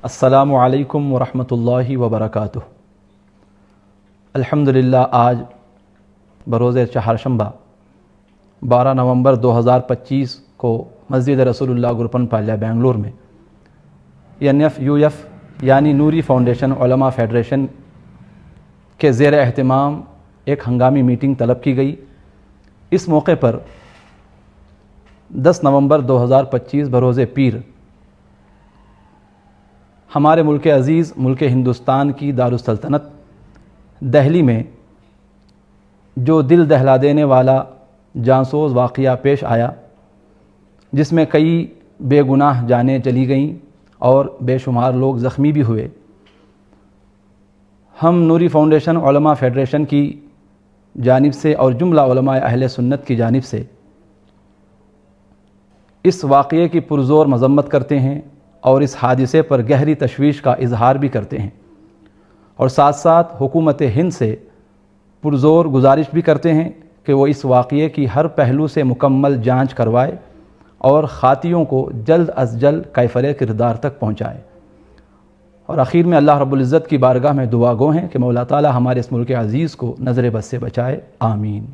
السلام علیکم ورحمۃ اللہ وبرکاتہ۔ الحمدللہ آج بروز چہارشنبہ 12 نومبر 2025 کو مسجد رسول اللہ گرپن پالیہ بنگلور میں NFUF یعنی نوری فاؤنڈیشن علماء فیڈریشن کے زیر اہتمام ایک ہنگامی میٹنگ طلب کی گئی۔ اس موقع پر 10 نومبر 2025 بروز پیر ہمارے ملک عزیز ملک ہندوستان کی دارالسلطنت دہلی میں جو دل دہلا دینے والا جانسوز واقعہ پیش آیا، جس میں کئی بے گناہ جانیں چلی گئیں اور بے شمار لوگ زخمی بھی ہوئے، ہم نوری فاؤنڈیشن علماء فیڈریشن کی جانب سے اور جملہ علماء اہل سنت کی جانب سے اس واقعے کی پرزور مذمت کرتے ہیں اور اس حادثے پر گہری تشویش کا اظہار بھی کرتے ہیں، اور ساتھ ساتھ حکومت ہند سے پرزور گزارش بھی کرتے ہیں کہ وہ اس واقعے کی ہر پہلو سے مکمل جانچ کروائے اور خاطیوں کو جلد از جلد کیفر کردار تک پہنچائے۔ اور آخر میں اللہ رب العزت کی بارگاہ میں دعا گو ہیں کہ مولا تعالی ہمارے اس ملک عزیز کو نظر بد سے بچائے، آمین۔